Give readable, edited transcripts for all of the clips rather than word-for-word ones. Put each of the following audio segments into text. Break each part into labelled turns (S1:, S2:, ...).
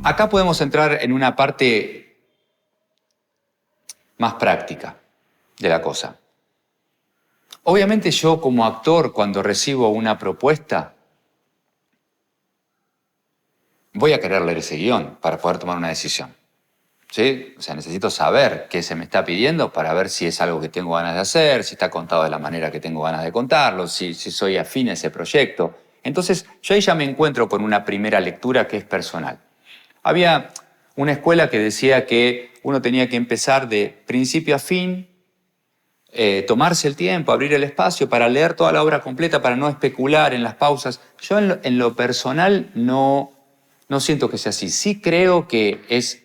S1: Acá podemos entrar en una parte más práctica de la cosa. Obviamente yo como actor, cuando recibo una propuesta, voy a querer leer ese guión para poder tomar una decisión. ¿Sí? O sea, necesito saber qué se me está pidiendo para ver si es algo que tengo ganas de hacer, si está contado de la manera que tengo ganas de contarlo, si soy afín a ese proyecto. Entonces, yo ahí ya me encuentro con una primera lectura que es personal. Había una escuela que decía que uno tenía que empezar de principio a fin, tomarse el tiempo, abrir el espacio para leer toda la obra completa, para no especular en las pausas. Yo en lo personal no siento que sea así. Sí creo que es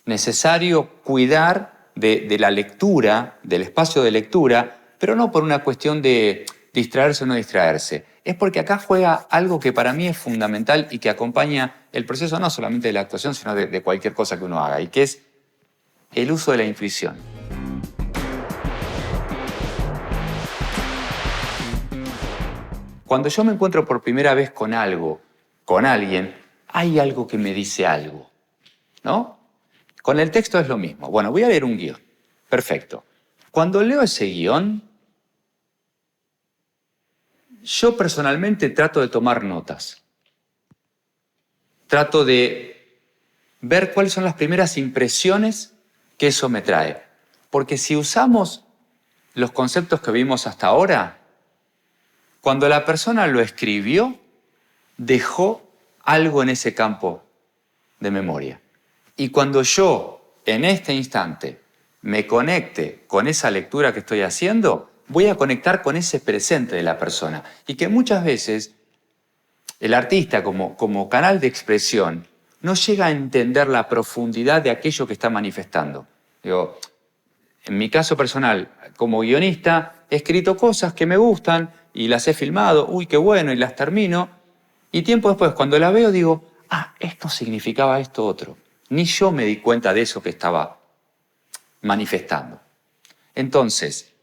S1: necesario cuidar de la lectura, del espacio de lectura, pero no por una cuestión de distraerse o no distraerse. Es porque acá juega algo que para mí es fundamental y que acompaña el proceso no solamente de la actuación, sino de cualquier cosa que uno haga, y que es el uso de la intuición. Cuando yo me encuentro por primera vez con algo, con alguien, hay algo que me dice algo, ¿no? Con el texto es lo mismo. Bueno, voy a leer un guión. Perfecto. Cuando leo ese guión, yo personalmente trato de tomar notas. Trato de ver cuáles son las primeras impresiones que eso me trae. Porque si usamos los conceptos que vimos hasta ahora, cuando la persona lo escribió, dejó algo en ese campo de memoria. Y cuando yo, en este instante, me conecte con esa lectura que estoy haciendo, voy a conectar con ese presente de la persona. Y que muchas veces el artista, como canal de expresión, no llega a entender la profundidad de aquello que está manifestando. Digo, en mi caso personal, como guionista, he escrito cosas que me gustan y las he filmado, uy, qué bueno, y las termino. Y tiempo después, cuando la veo, digo, esto significaba esto otro. Ni yo me di cuenta de eso que estaba manifestando. Entonces,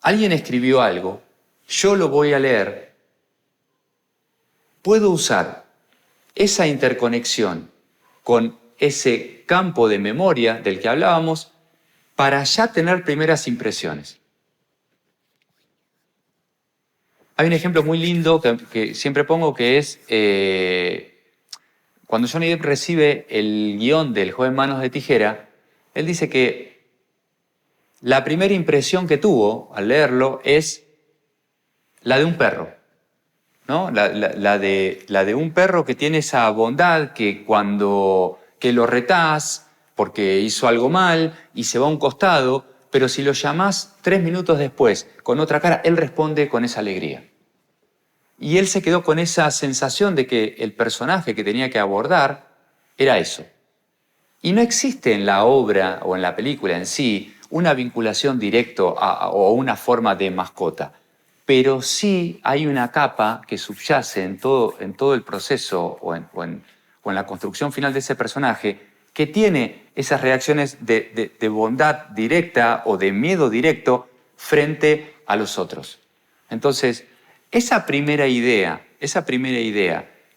S1: alguien escribió algo, yo lo voy a leer, puedo usar esa interconexión con ese campo de memoria del que hablábamos para ya tener primeras impresiones. Hay un ejemplo muy lindo que siempre pongo que es cuando Johnny Depp recibe el guión del joven Manos de Tijera, él dice que la primera impresión que tuvo al leerlo es la de un perro, ¿no? La de un perro que tiene esa bondad que cuando que lo retás porque hizo algo mal y se va a un costado, pero si lo llamás 3 minutos después con otra cara, él responde con esa alegría. Y él se quedó con esa sensación de que el personaje que tenía que abordar era eso. Y no existe en la obra o en la película en sí una vinculación directa o una forma de mascota, pero sí hay una capa que subyace en todo el proceso o en la construcción final de ese personaje que tiene esas reacciones de bondad directa o de miedo directo frente a los otros. Entonces, esa primera idea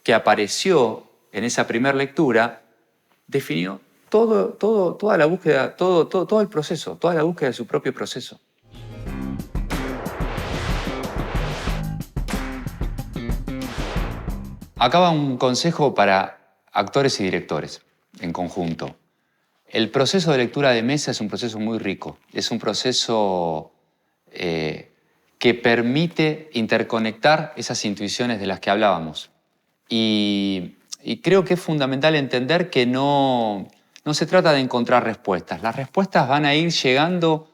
S1: que apareció en esa primera lectura definió toda la búsqueda, todo el proceso, toda la búsqueda de su propio proceso. Acá va un consejo para actores y directores en conjunto. El proceso de lectura de mesa es un proceso muy rico, es un proceso que permite interconectar esas intuiciones de las que hablábamos. Y creo que es fundamental entender que no se trata de encontrar respuestas. Las respuestas van a ir llegando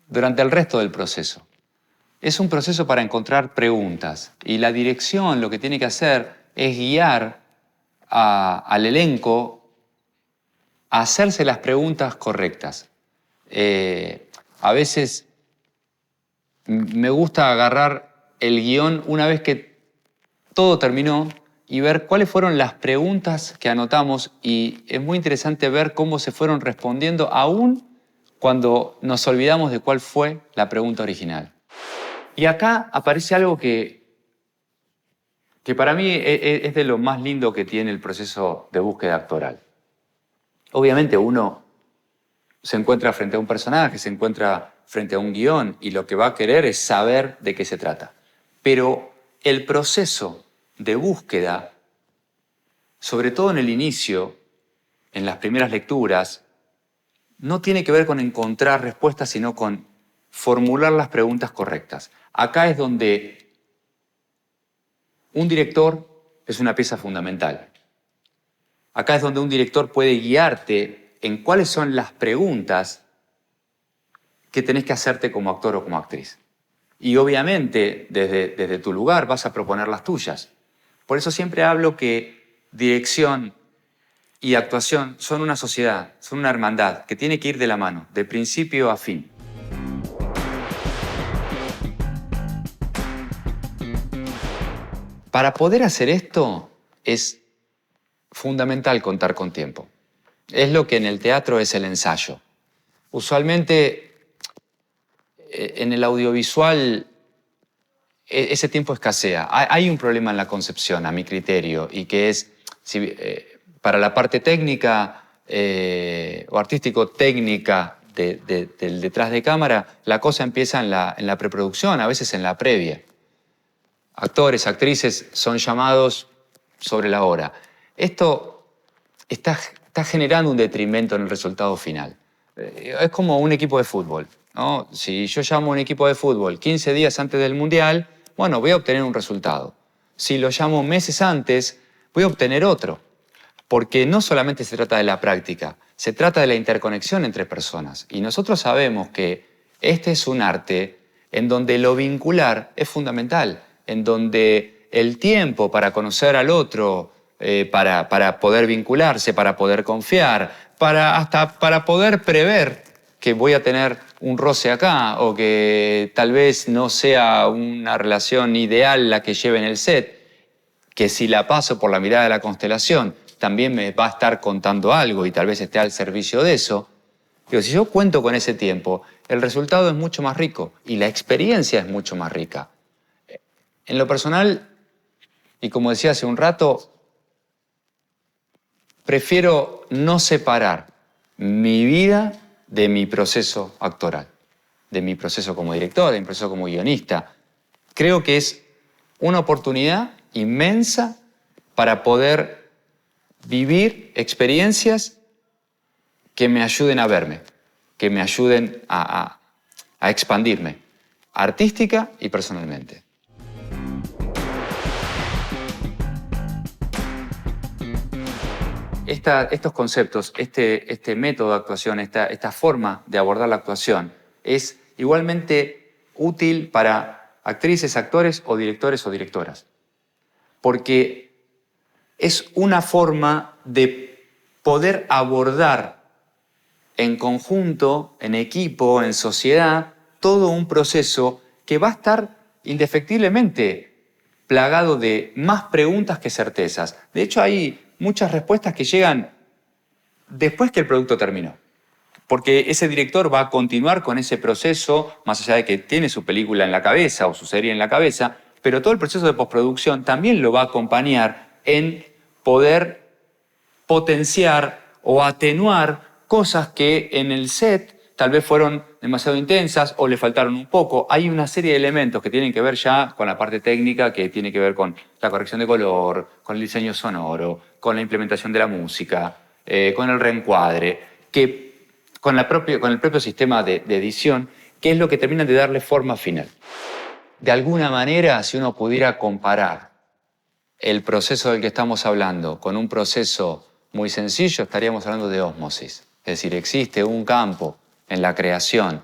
S1: durante el resto del proceso. Es un proceso para encontrar preguntas y la dirección lo que tiene que hacer es guiar al elenco a hacerse las preguntas correctas. A veces me gusta agarrar el guión una vez que todo terminó y ver cuáles fueron las preguntas que anotamos, y es muy interesante ver cómo se fueron respondiendo aún cuando nos olvidamos de cuál fue la pregunta original. Y acá aparece algo que que para mí es de lo más lindo que tiene el proceso de búsqueda actoral. Obviamente uno se encuentra frente a un personaje, se encuentra frente a un guión y lo que va a querer es saber de qué se trata. Pero el proceso de búsqueda, sobre todo en el inicio, en las primeras lecturas, no tiene que ver con encontrar respuestas, sino con formular las preguntas correctas. Acá es donde un director es una pieza fundamental. Acá es donde un director puede guiarte en cuáles son las preguntas que tenés que hacerte como actor o como actriz. Y obviamente, desde tu lugar vas a proponer las tuyas. Por eso siempre hablo que dirección y actuación son una sociedad, son una hermandad que tiene que ir de la mano, de principio a fin. Para poder hacer esto es fundamental contar con tiempo. Es lo que en el teatro es el ensayo. Usualmente en el audiovisual ese tiempo escasea. Hay un problema en la concepción, a mi criterio, y que es, para la parte técnica o artístico-técnica del detrás de cámara, la cosa empieza en la preproducción, a veces en la previa. Actores, actrices son llamados sobre la hora. Esto está generando un detrimento en el resultado final. Es como un equipo de fútbol, ¿no? Si yo llamo a un equipo de fútbol 15 días antes del Mundial, bueno, voy a obtener un resultado. Si lo llamo meses antes, voy a obtener otro. Porque no solamente se trata de la práctica, se trata de la interconexión entre personas. Y nosotros sabemos que este es un arte en donde lo vincular es fundamental, en donde el tiempo para conocer al otro, para poder vincularse, para poder confiar, hasta para poder prever que voy a tener un roce acá o que tal vez no sea una relación ideal la que lleve en el set, que si la paso por la mirada de la constelación también me va a estar contando algo y tal vez esté al servicio de eso. Digo, si yo cuento con ese tiempo, el resultado es mucho más rico y la experiencia es mucho más rica. En lo personal, y como decía hace un rato, prefiero no separar mi vida de mi proceso actoral, de mi proceso como director, de mi proceso como guionista. Creo que es una oportunidad inmensa para poder vivir experiencias que me ayuden a verme, que me ayuden a expandirme, artística y personalmente. Estos conceptos, este método de actuación, esta forma de abordar la actuación es igualmente útil para actrices, actores o directoras. Porque es una forma de poder abordar en conjunto, en equipo, en sociedad, todo un proceso que va a estar indefectiblemente plagado de más preguntas que certezas. De hecho, hay muchas respuestas que llegan después que el producto terminó. Porque ese director va a continuar con ese proceso, más allá de que tiene su película en la cabeza o su serie en la cabeza, pero todo el proceso de postproducción también lo va a acompañar en poder potenciar o atenuar cosas que en el set tal vez fueron demasiado intensas o le faltaron un poco. Hay una serie de elementos que tienen que ver ya con la parte técnica, que tiene que ver con la corrección de color, con el diseño sonoro, con la implementación de la música, con el reencuadre, con el propio sistema de edición, que es lo que termina de darle forma final. De alguna manera, si uno pudiera comparar el proceso del que estamos hablando con un proceso muy sencillo, estaríamos hablando de ósmosis. Es decir, existe un campo en la creación,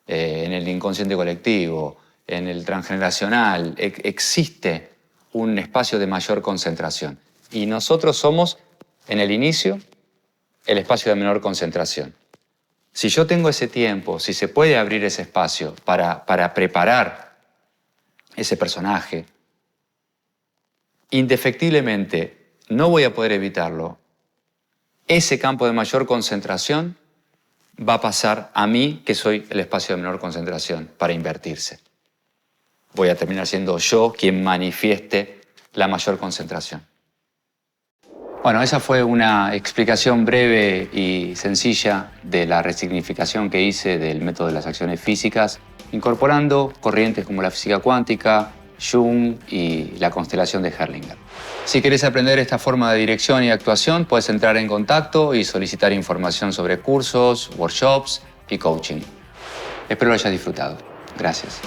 S1: en el inconsciente colectivo, en el transgeneracional, existe un espacio de mayor concentración. Y nosotros somos, en el inicio, el espacio de menor concentración. Si yo tengo ese tiempo, si se puede abrir ese espacio para preparar ese personaje, indefectiblemente no voy a poder evitarlo. Ese campo de mayor concentración va a pasar a mí, que soy el espacio de menor concentración, para invertirse. Voy a terminar siendo yo quien manifieste la mayor concentración. Bueno, esa fue una explicación breve y sencilla de la resignificación que hice del método de las acciones físicas, incorporando corrientes como la física cuántica, Jung y la constelación de Herlinger. Si querés aprender esta forma de dirección y actuación, puedes entrar en contacto y solicitar información sobre cursos, workshops y coaching. Espero lo hayas disfrutado. Gracias.